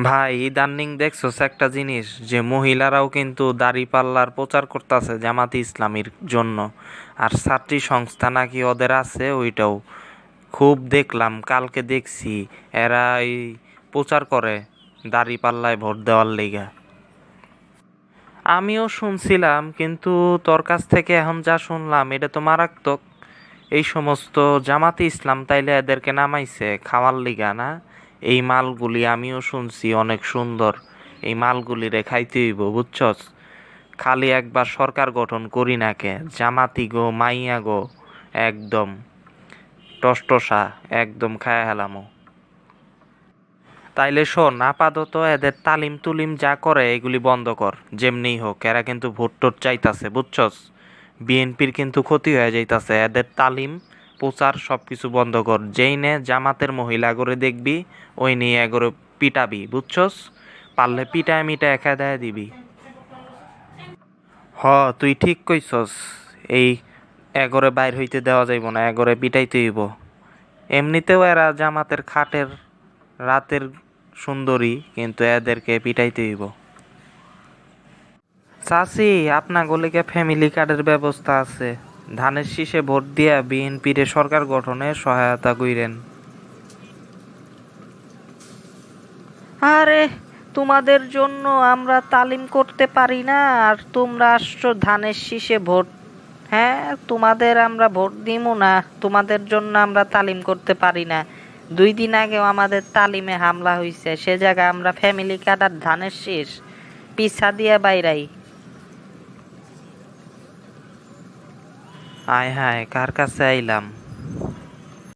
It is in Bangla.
ভাই ইদানিং দেখছোস একটা জিনিস যে মহিলারাও কিন্তু দাড়িপাল্লার প্রচার করতেছে জামাতে ইসলামীর জন্য। আর ছাত্রী সংস্থা নাকি ওদের আছে ওইটাও খুব দেখলাম, কালকে দেখছি এরা এই প্রচার করে দাড়িপাল্লায় ভোট দেওয়ার লিগা। আমিও শুনছিলাম, কিন্তু তোর কাছ থেকে এখন যা শুনলাম এটা তো মারাত্মক। এই সমস্ত জামাতে ইসলাম তাইলে এদেরকে নামাইছে খাওয়ার লিগা না? এই মালগুলি আমিও শুনছি অনেক সুন্দর, এই মালগুলি রে খাইতে হইব বুঝছস। খালি একবার সরকার গঠন করি নাকে, জামাতি গো মাইয়া গো একদম টসটসা একদম খায়া হেলামো। তাইলে শোন, আপাতত এদের তালিম তুলিম যা করে এগুলি বন্ধ কর যেমনিই হোক। এরা কিন্তু ভোট টোট চাইতাছে বুঝছস, বিএনপির কিন্তু ক্ষতি হয়ে যাইতাছে। এদের তালিম প্রচার সবকিছু বন্ধ কর। যেই নে জামাতের মহিলা করে দেখবি ওই নিয়ে এগোরে পিটাবি বুঝছস। পারলে পিটায় মিটায় একা দেয় দিবি। হ, তুই ঠিক কইছস। এই এগোরে বাইর হইতে দেওয়া যাইব না, এগোরে পিটাইতে হইব। এমনিতেও এরা জামাতের খাটের রাতের সুন্দরী, কিন্তু এদেরকে পিটাইতে হইব। চাচি, আপনা গলিকে ফ্যামিলি কার্ডের ব্যবস্থা আছে। ধানের শীষে ভোট দিয়া বিএনপির সরকার গঠনে সহায়তা কইরেন। আরে, তোমাদের জন্য আমরা তালিম করতে পারি না আর তোমরা আসছো ধানের শীষে ভোট? হ্যাঁ, তোমাদের আমরা ভোট দিমু না? তোমাদের জন্য আমরা তালিম করতে পারি না? 2 দিন আগেও আমাদের তালিমে হামলা হইছে, সে জায়গায় আমরা ফ্যামিলি কার্ড আর ধানের শীষ পিছা দিয়া বাইরাই। আয় হায়, কার কাছে আইলাম।